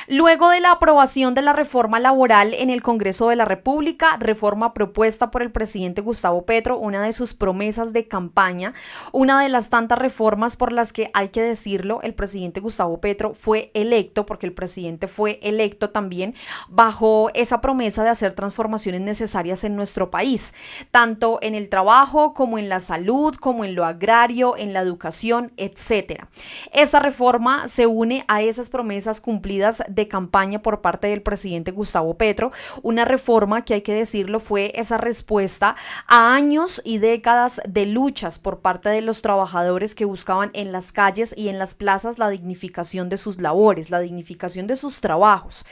Luego de la aprobación de la reforma laboral en el Congreso de la República, reforma propuesta por el presidente Gustavo Petro, una de sus promesas de campaña, una de las tantas reformas por las que, hay que decirlo, el presidente Gustavo Petro fue electo, porque el presidente fue electo también bajo esa promesa de hacer transformaciones necesarias en nuestro país, tanto en el trabajo como en la salud, como en lo agrario, en la educación, etcétera. Esa reforma se une a esas promesas cumplidas de campaña por parte del presidente Gustavo Petro, una reforma que, hay que decirlo, fue esa respuesta a años y décadas de luchas por parte de los trabajadores que buscaban en las calles y en las plazas la dignificación de sus labores, la dignificación de sus trabajos.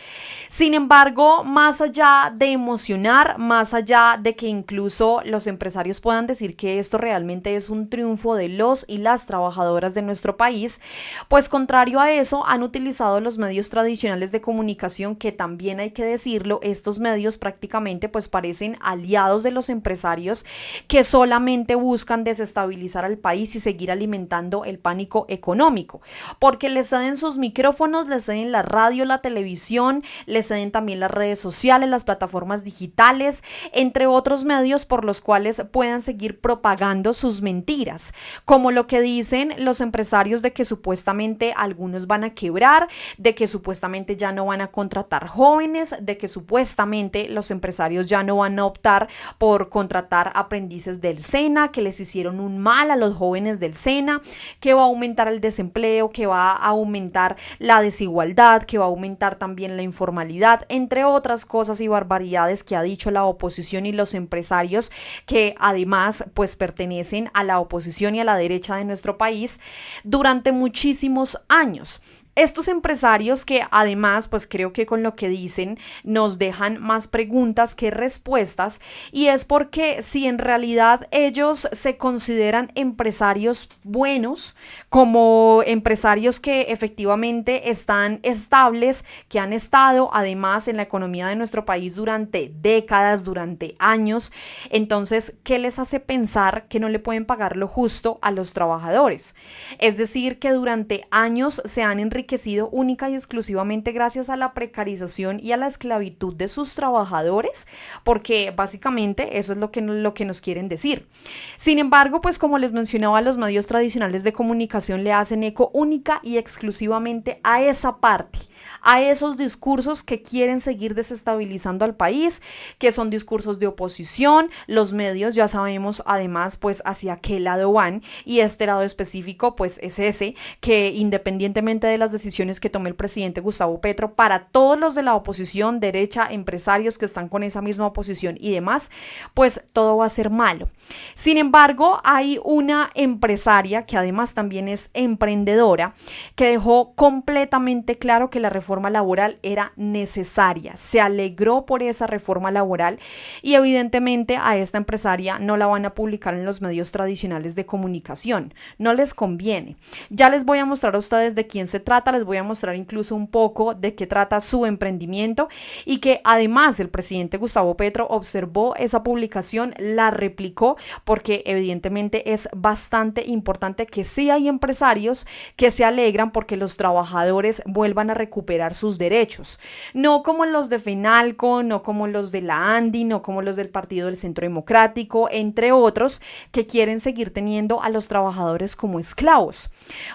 Sin embargo, más allá de emocionar, más allá de que incluso los empresarios puedan decir que esto realmente es un triunfo de los y las trabajadoras de nuestro país, pues contrario a eso han utilizado los medios tradicionales de comunicación, que también, hay que decirlo, estos medios prácticamente pues parecen aliados de los empresarios que solamente buscan desestabilizar al país y seguir alimentando el pánico económico, porque les ceden sus micrófonos, les ceden la radio, la televisión, les ceden también las redes sociales, las plataformas digitales, entre otros medios por los cuales puedan seguir propagando sus mentiras, como lo que dicen los empresarios de que supuestamente algunos van a quebrar, de que supuestamente ya no van a contratar jóvenes, de que supuestamente los empresarios ya no van a optar por contratar aprendices del SENA, que les hicieron un mal a los jóvenes del SENA, que va a aumentar el desempleo, que va a aumentar la desigualdad, que va a aumentar también la informalidad, entre otras cosas y barbaridades que ha dicho la oposición y los empresarios, que además pues pertenecen a la oposición y a la derecha de nuestro país durante muchísimos años. Estos empresarios que además pues creo que con lo que dicen nos dejan más preguntas que respuestas, y es porque si en realidad ellos se consideran empresarios buenos, como empresarios que efectivamente están estables, que han estado además en la economía de nuestro país durante décadas, durante años, entonces ¿qué les hace pensar que no le pueden pagar lo justo a los trabajadores? Es decir, que durante años se han enriquecido única y exclusivamente gracias a la precarización y a la esclavitud de sus trabajadores, porque básicamente eso es lo que nos quieren decir. Sin embargo, pues como les mencionaba, los medios tradicionales de comunicación le hacen eco única y exclusivamente a esa parte, a esos discursos que quieren seguir desestabilizando al país, que son discursos de oposición. Los medios ya sabemos además pues hacia qué lado van, y este lado específico pues es ese, que independientemente de las decisiones que tome el presidente Gustavo Petro, para todos los de la oposición, derecha, empresarios que están con esa misma oposición y demás, pues todo va a ser malo. Sin embargo, hay una empresaria que además también es emprendedora, que dejó completamente claro que la reforma laboral era necesaria, se alegró por esa reforma laboral, y evidentemente a esta empresaria no la van a publicar en los medios tradicionales de comunicación, no les conviene. Ya les voy a mostrar a ustedes de quién se trata, les voy a mostrar incluso un poco de qué trata su emprendimiento, y que además el presidente Gustavo Petro observó esa publicación, la replicó, porque evidentemente es bastante importante que sí hay empresarios que se alegran porque los trabajadores vuelvan a recuperar sus derechos, no como los de FENALCO, no como los de la ANDI, no como los del Partido del Centro Democrático, entre otros, que quieren seguir teniendo a los trabajadores como esclavos.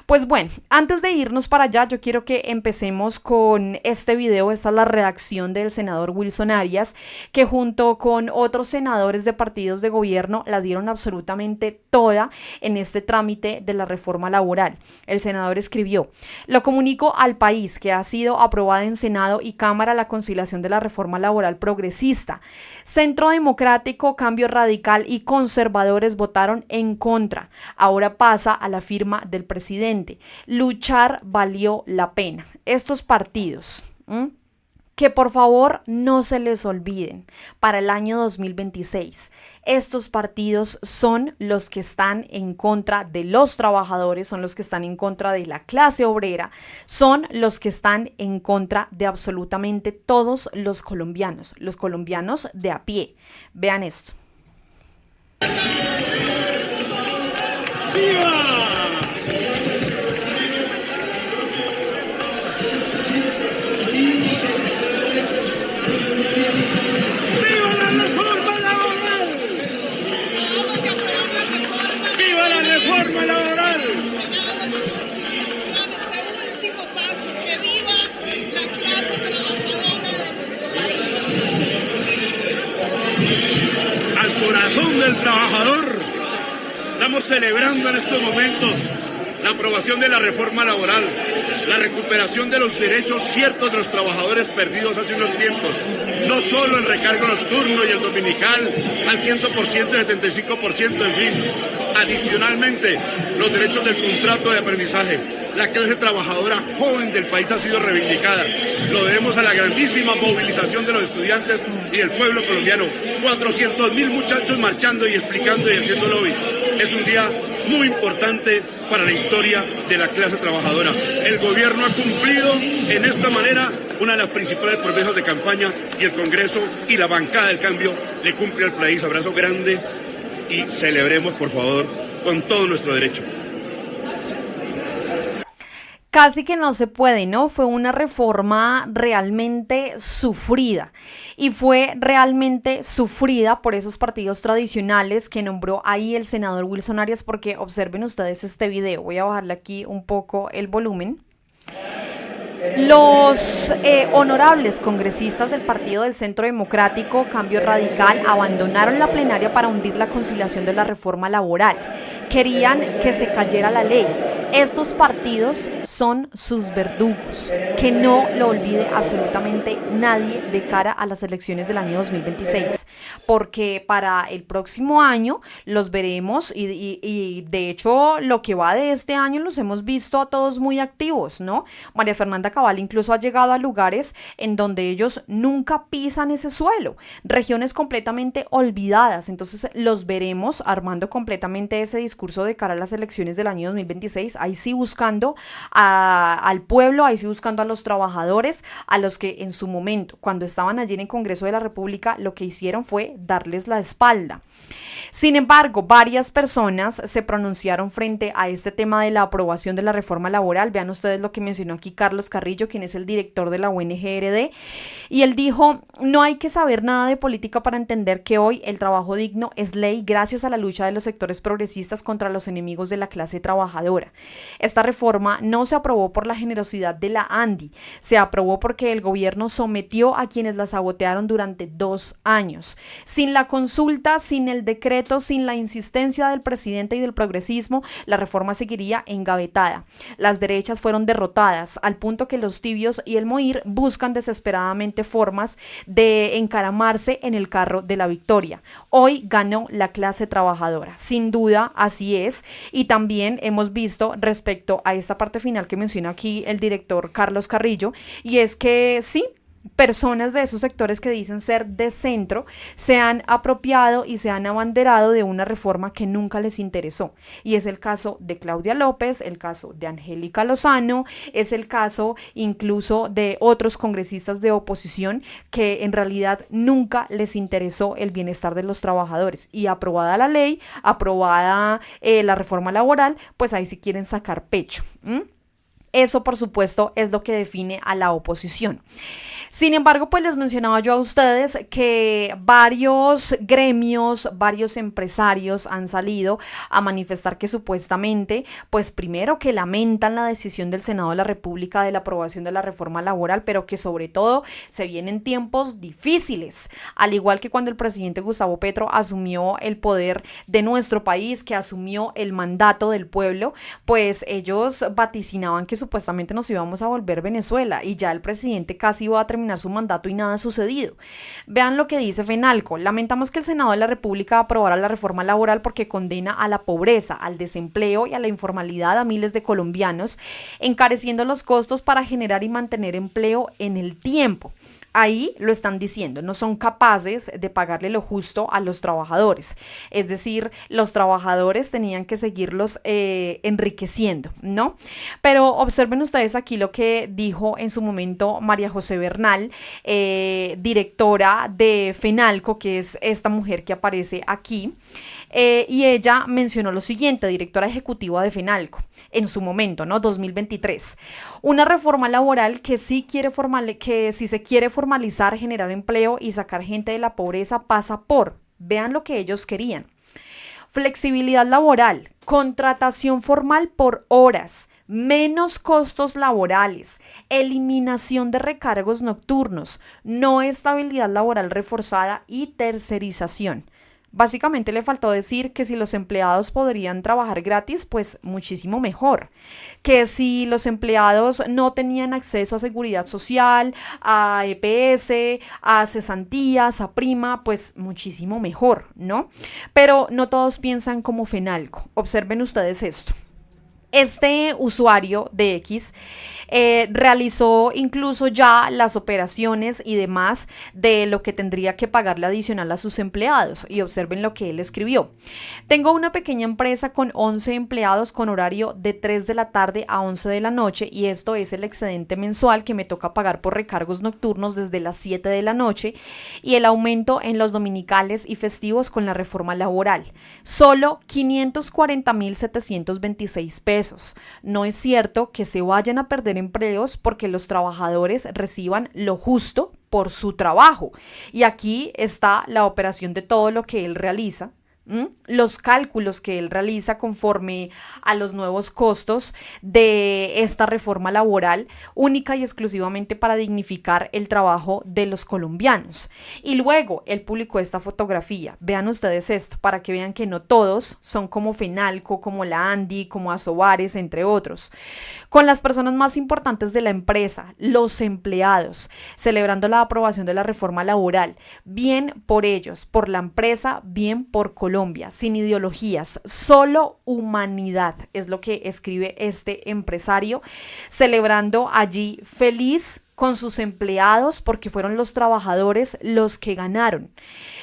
Pues bueno, antes de irnos para allá, yo quiero que empecemos con este video. Esta es la reacción del senador Wilson Arias, que junto con otros senadores de partidos de gobierno la dieron absolutamente toda en este trámite de la reforma laboral. El senador escribió: lo comunico al país que ha sido aprobada en Senado y Cámara la conciliación de la reforma laboral progresista. Centro Democrático, Cambio Radical y conservadores votaron en contra. Ahora pasa a la firma del presidente. Luchar valió la pena. Estos partidos, que por favor no se les olviden para el año 2026. Estos partidos son los que están en contra de los trabajadores, son los que están en contra de la clase obrera, son los que están en contra de absolutamente todos los colombianos de a pie. Vean esto. ¡Viva! Estamos celebrando en estos momentos la aprobación de la reforma laboral, la recuperación de los derechos ciertos de los trabajadores perdidos hace unos tiempos, no solo el recargo nocturno y el dominical al 100% y 75%, en fin. Adicionalmente, los derechos del contrato de aprendizaje. La clase trabajadora joven del país ha sido reivindicada. Lo debemos a la grandísima movilización de los estudiantes y del pueblo colombiano. 400.000 muchachos marchando y explicando y haciéndolo hoy. Es un día muy importante para la historia de la clase trabajadora. El gobierno ha cumplido en esta manera una de las principales promesas de campaña y el Congreso y la bancada del cambio le cumple al país. Abrazo grande y celebremos, por favor, con todo nuestro derecho. Casi que no se puede, ¿no? Fue una reforma realmente sufrida y fue realmente sufrida por esos partidos tradicionales que nombró ahí el senador Wilson Arias, porque observen ustedes este video. Voy a bajarle aquí un poco el volumen. Los honorables congresistas del Partido del Centro Democrático, Cambio Radical, abandonaron la plenaria para hundir la conciliación de la reforma laboral. Querían que se cayera la ley. Estos partidos son sus verdugos, que no lo olvide absolutamente nadie de cara a las elecciones del año 2026, porque para el próximo año los veremos y de hecho lo que va de este año los hemos visto a todos muy activos, ¿no? María Fernanda Cabal incluso ha llegado a lugares en donde ellos nunca pisan ese suelo, regiones completamente olvidadas. Entonces los veremos armando completamente ese discurso de cara a las elecciones del año 2026, ahí sí buscando al pueblo, ahí sí buscando a los trabajadores, a los que en su momento, cuando estaban allí en el Congreso de la República, lo que hicieron fue darles la espalda. Sin embargo, varias personas se pronunciaron frente a este tema de la aprobación de la reforma laboral. Vean ustedes lo que mencionó aquí Carlos Carrillo, quien es el director de la ONG RD, y él dijo: no hay que saber nada de política para entender que hoy el trabajo digno es ley gracias a la lucha de los sectores progresistas contra los enemigos de la clase trabajadora. Esta reforma no se aprobó por la generosidad de la ANDI, se aprobó porque el gobierno sometió a quienes la sabotearon durante 2 años. Sin la consulta, sin el decreto, sin la insistencia del presidente y del progresismo, la reforma seguiría engavetada. Las derechas fueron derrotadas, al punto que los tibios y el MOIR buscan desesperadamente formas de encaramarse en el carro de la victoria. Hoy ganó la clase trabajadora, sin duda así es, y también hemos visto respecto a esta parte final que menciona aquí el director Carlos Carrillo, y es que sí, personas de esos sectores que dicen ser de centro se han apropiado y se han abanderado de una reforma que nunca les interesó, y es el caso de Claudia López, el caso de Angélica Lozano, es el caso incluso de otros congresistas de oposición que en realidad nunca les interesó el bienestar de los trabajadores, y aprobada la ley, aprobada la reforma laboral, pues ahí sí quieren sacar pecho. Eso, por supuesto, es lo que define a la oposición. Sin embargo, pues les mencionaba yo a ustedes que varios gremios, varios empresarios han salido a manifestar que supuestamente, pues primero que lamentan la decisión del Senado de la República de la aprobación de la reforma laboral, pero que sobre todo se vienen tiempos difíciles, al igual que cuando el presidente Gustavo Petro asumió el poder de nuestro país, que asumió el mandato del pueblo, pues ellos vaticinaban que supuestamente nos íbamos a volver Venezuela, y ya el presidente casi iba a terminar su mandato y nada ha sucedido. Vean lo que dice FENALCO: lamentamos que el Senado de la República aprobara la reforma laboral porque condena a la pobreza, al desempleo y a la informalidad a miles de colombianos, encareciendo los costos para generar y mantener empleo en el tiempo. Ahí lo están diciendo, no son capaces de pagarle lo justo a los trabajadores, es decir, los trabajadores tenían que seguirlos enriqueciendo, ¿no? Pero observen ustedes aquí lo que dijo en su momento María José Bernal, directora de FENALCO, que es esta mujer que aparece aquí. Y ella mencionó lo siguiente, directora ejecutiva de FENALCO, en su momento, ¿no? 2023. Una reforma laboral que sí que si se quiere formalizar, generar empleo y sacar gente de la pobreza pasa por, vean lo que ellos querían: flexibilidad laboral, contratación formal por horas, menos costos laborales, eliminación de recargos nocturnos, no estabilidad laboral reforzada y tercerización. Básicamente le faltó decir que si los empleados podrían trabajar gratis, pues muchísimo mejor. Que si los empleados no tenían acceso a seguridad social, a EPS, a cesantías, a prima, pues muchísimo mejor, ¿no? Pero no todos piensan como Fenalco. Observen ustedes esto. Este usuario de X realizó incluso ya las operaciones y demás de lo que tendría que pagarle adicional a sus empleados. Y observen lo que él escribió. Tengo una pequeña empresa con 11 empleados con horario de 3 de la tarde a 11 de la noche y esto es el excedente mensual que me toca pagar por recargos nocturnos desde las 7 de la noche y el aumento en los dominicales y festivos con la reforma laboral. Solo 540.726 pesos. No es cierto que se vayan a perder empleos porque los trabajadores reciban lo justo por su trabajo. Y aquí está la operación de todo lo que él realiza. Los cálculos que él realiza conforme a los nuevos costos de esta reforma laboral única y exclusivamente para dignificar el trabajo de los colombianos. Y luego él publicó esta fotografía. Vean ustedes esto para que vean que no todos son como Fenalco, como la Andi, como Asobares, entre otros. Con las personas más importantes de la empresa, los empleados, celebrando la aprobación de la reforma laboral. Bien por ellos, por la empresa, bien por Colombia, sin ideologías, solo humanidad, es lo que escribe este empresario, celebrando allí feliz con sus empleados porque fueron los trabajadores los que ganaron.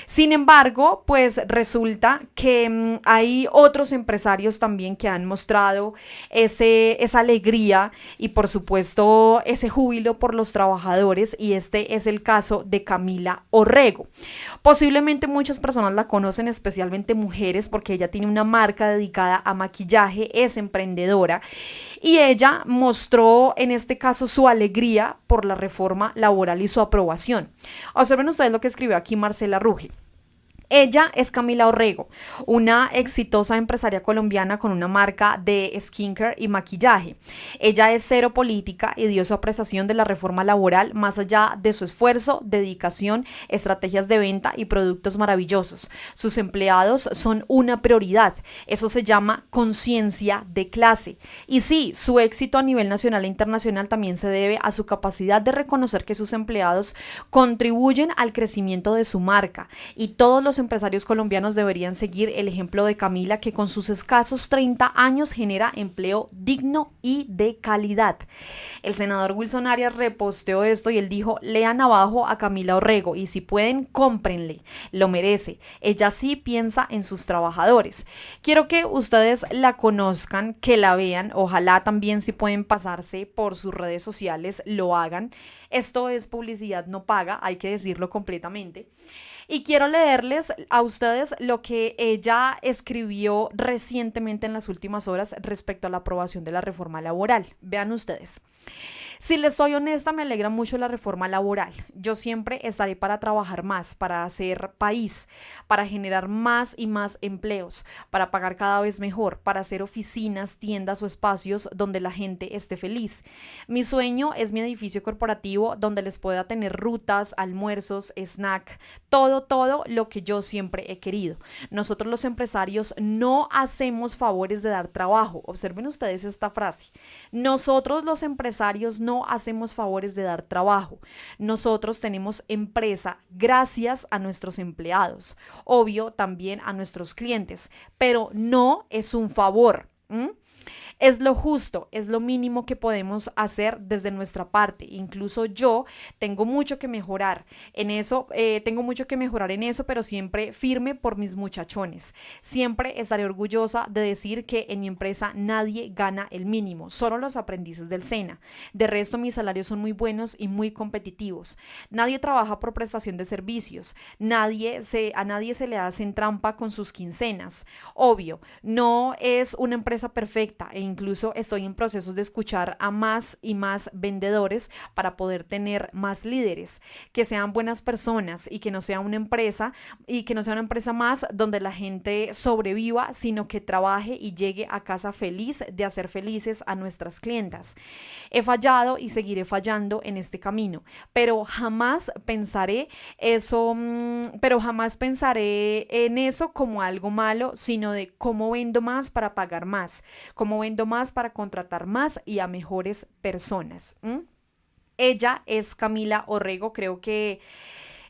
Sin embargo, pues resulta que hay otros empresarios también que han mostrado esa alegría y por supuesto ese júbilo por los trabajadores y este es el caso de Camila Orrego. Posiblemente muchas personas la conocen, especialmente mujeres, porque ella tiene una marca dedicada a maquillaje, es emprendedora y ella mostró en este caso su alegría por la reforma laboral y su aprobación. Observen ustedes lo que escribió aquí Marcela Ruge. Ella es Camila Orrego, una exitosa empresaria colombiana con una marca de skincare y maquillaje. Ella es cero política y dio su apreciación de la reforma laboral más allá de su esfuerzo, dedicación, estrategias de venta y productos maravillosos. Sus empleados son una prioridad. Eso se llama conciencia de clase. Y sí, su éxito a nivel nacional e internacional también se debe a su capacidad de reconocer que sus empleados contribuyen al crecimiento de su marca y todos los empresarios colombianos deberían seguir el ejemplo de Camila, que con sus escasos 30 años genera empleo digno y de calidad. El senador Wilson Arias reposteó esto y él dijo: lean abajo a Camila Orrego y si pueden, cómprenle, lo merece. Ella sí piensa en sus trabajadores. Quiero que ustedes la conozcan, que la vean, ojalá también si pueden pasarse por sus redes sociales, lo hagan. Esto es publicidad no paga, hay que decirlo completamente. Y quiero leerles a ustedes lo que ella escribió recientemente en las últimas horas respecto a la aprobación de la reforma laboral. Vean ustedes. Si les soy honesta, me alegra mucho la reforma laboral. Yo siempre estaré para trabajar más, para hacer país, para generar más y más empleos, para pagar cada vez mejor, para hacer oficinas, tiendas o espacios donde la gente esté feliz. Mi sueño es mi edificio corporativo donde les pueda tener rutas, almuerzos, snack, todo lo que yo siempre he querido. Nosotros los empresarios no hacemos favores de dar trabajo. Observen ustedes esta frase. Nosotros los empresarios no hacemos favores de dar trabajo. Nosotros tenemos empresa gracias a nuestros empleados, obvio también a nuestros clientes, pero no es un favor. Es lo justo, es lo mínimo que podemos hacer desde nuestra parte. Incluso yo tengo mucho que mejorar en eso, pero siempre firme por mis muchachones. Siempre estaré orgullosa de decir que en mi empresa nadie gana el mínimo, solo los aprendices del SENA. De resto, mis salarios son muy buenos y muy competitivos. Nadie trabaja por prestación de servicios, a nadie se le hacen trampa con sus quincenas. Obvio, no es una empresa perfecta e incluso estoy en procesos de escuchar a más y más vendedores para poder tener más líderes, que sean buenas personas y que no sea una empresa más donde la gente sobreviva, sino que trabaje y llegue a casa feliz de hacer felices a nuestras clientas. He fallado y seguiré fallando en este camino, pero jamás pensaré en eso como algo malo, sino de cómo vendo más para pagar más, cómo vendo más para contratar más y a mejores personas. Ella es Camila Orrego. Creo que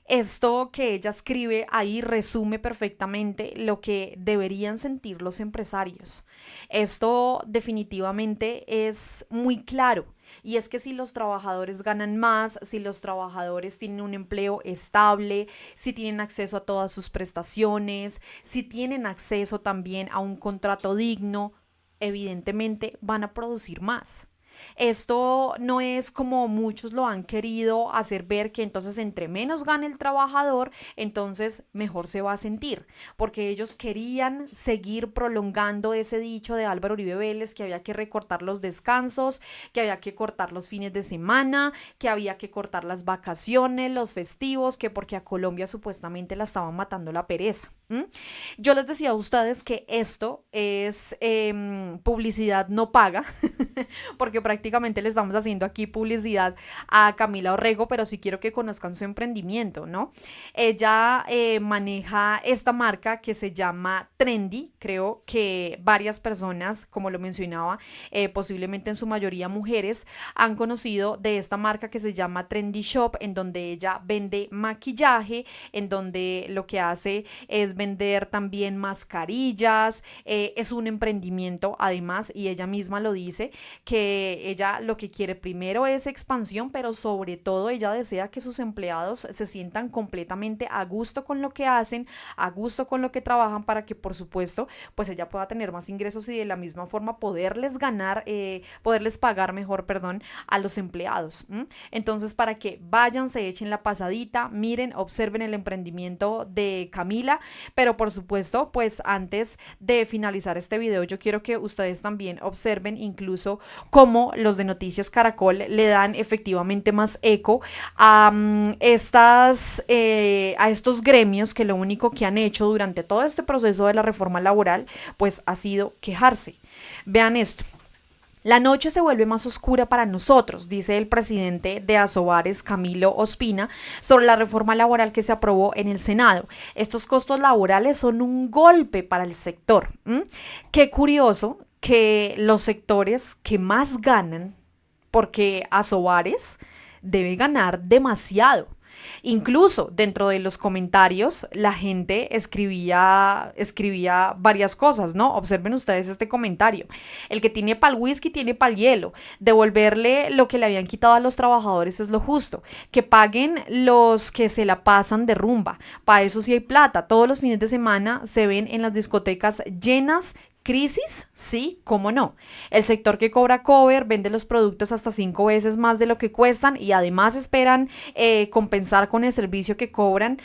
esto que ella escribe ahí resume perfectamente lo que deberían sentir los empresarios. Esto definitivamente es muy claro. Y es que si los trabajadores ganan más, si los trabajadores tienen un empleo estable, si tienen acceso a todas sus prestaciones, si tienen acceso también a un contrato digno, evidentemente van a producir más. Esto no es como muchos lo han querido hacer ver, que entonces entre menos gane el trabajador, entonces mejor se va a sentir, porque ellos querían seguir prolongando ese dicho de Álvaro Uribe Vélez, que había que recortar los descansos, que había que cortar los fines de semana, que había que cortar las vacaciones, los festivos, que porque a Colombia supuestamente la estaban matando la pereza. Yo les decía a ustedes que esto es publicidad no paga, porque prácticamente le estamos haciendo aquí publicidad a Camila Orrego, pero sí quiero que conozcan su emprendimiento, ¿no? Ella maneja esta marca que se llama Trendy. Creo que varias personas, como lo mencionaba, posiblemente en su mayoría mujeres, han conocido de esta marca que se llama Trendy Shop, en donde ella vende maquillaje, en donde lo que hace es vender también mascarillas. Es un emprendimiento además, y ella misma lo dice, que ella lo que quiere primero es expansión, pero sobre todo ella desea que sus empleados se sientan completamente a gusto con lo que hacen, a gusto con lo que trabajan, para que por supuesto pues ella pueda tener más ingresos y de la misma forma poderles pagar mejor, a los empleados. Entonces, para que vayan, se echen la pasadita, miren, observen el emprendimiento de Camila, pero por supuesto pues antes de finalizar este video yo quiero que ustedes también observen incluso cómo los de Noticias Caracol le dan efectivamente más eco a estos gremios que lo único que han hecho durante todo este proceso de la reforma laboral pues ha sido quejarse. Vean esto. La noche se vuelve más oscura para nosotros, dice el presidente de Asobares, Camilo Ospina, sobre la reforma laboral que se aprobó en el Senado. Estos costos laborales son un golpe para el sector. Qué curioso que los sectores que más ganan, porque Asobares debe ganar demasiado. Incluso dentro de los comentarios la gente escribía varias cosas, ¿no? Observen ustedes este comentario. El que tiene pa'l whisky tiene pa'l hielo. Devolverle lo que le habían quitado a los trabajadores es lo justo. Que paguen los que se la pasan de rumba. Para eso sí hay plata. Todos los fines de semana se ven en las discotecas llenas. ¿Crisis? Sí, ¿cómo no? El sector que cobra cover vende los productos hasta 5 veces más de lo que cuestan y además esperan compensar con el servicio que cobran,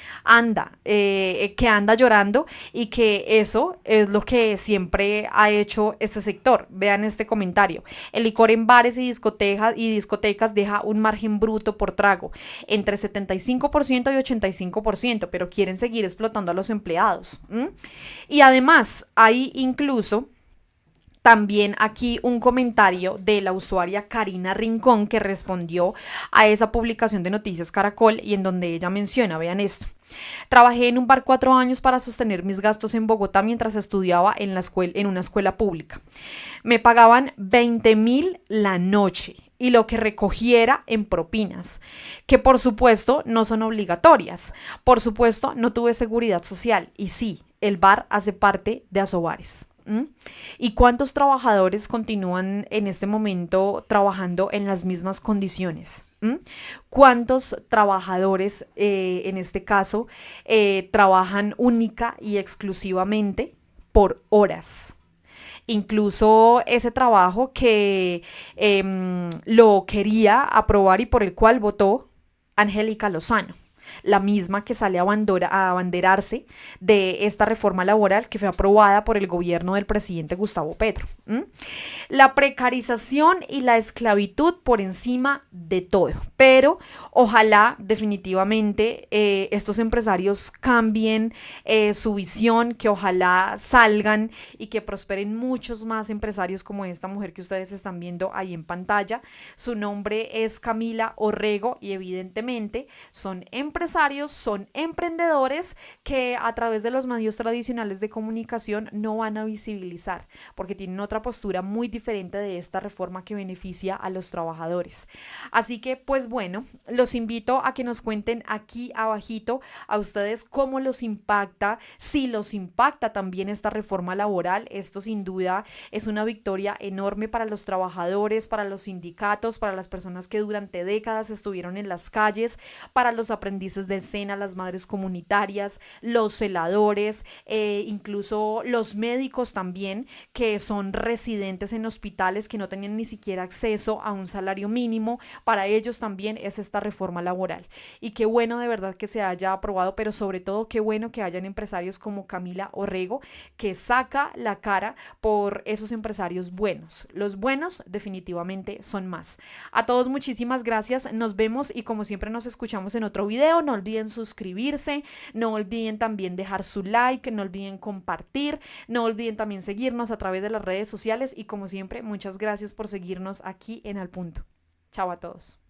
que anda llorando, y que eso es lo que siempre ha hecho este sector. Vean este comentario. El licor en bares y discotecas deja un margen bruto por trago entre 75% y 85%, pero quieren seguir explotando a los empleados. Y además hay incluso también aquí un comentario de la usuaria Karina Rincón, que respondió a esa publicación de Noticias Caracol y en donde ella menciona, vean esto: trabajé en un bar 4 años para sostener mis gastos en Bogotá mientras estudiaba en una escuela pública. Me pagaban 20.000 la noche y lo que recogiera en propinas, que por supuesto no son obligatorias. Por supuesto no tuve seguridad social y sí, el bar hace parte de Asobares. ¿Y cuántos trabajadores continúan en este momento trabajando en las mismas condiciones? ¿Cuántos trabajadores en este caso trabajan única y exclusivamente por horas? Incluso ese trabajo que lo quería aprobar y por el cual votó Angélica Lozano. la misma que sale a abanderarse de esta reforma laboral que fue aprobada por el gobierno del presidente Gustavo Petro. La precarización y la esclavitud por encima de todo, pero ojalá definitivamente estos empresarios cambien su visión, que ojalá salgan y que prosperen muchos más empresarios como esta mujer que ustedes están viendo ahí en pantalla. Su nombre es Camila Orrego y evidentemente son empresarios, son emprendedores que a través de los medios tradicionales de comunicación no van a visibilizar porque tienen otra postura muy diferente de esta reforma que beneficia a los trabajadores. Así que pues bueno, los invito a que nos cuenten aquí abajito a ustedes cómo los impacta, si los impacta también esta reforma laboral. Esto sin duda es una victoria enorme para los trabajadores, para los sindicatos, para las personas que durante décadas estuvieron en las calles, para los aprendices del SENA, las madres comunitarias, los celadores, incluso los médicos también, que son residentes en hospitales que no tenían ni siquiera acceso a un salario mínimo. Para ellos también es esta reforma laboral. Y qué bueno de verdad que se haya aprobado, pero sobre todo qué bueno que hayan empresarios como Camila Orrego, que saca la cara por esos empresarios buenos. Los buenos definitivamente son más. A todos muchísimas gracias, nos vemos y como siempre nos escuchamos en otro video. No olviden suscribirse, no olviden también dejar su like, no olviden compartir, no olviden también seguirnos a través de las redes sociales y como siempre muchas gracias por seguirnos aquí en Al Punto. Chao a todos.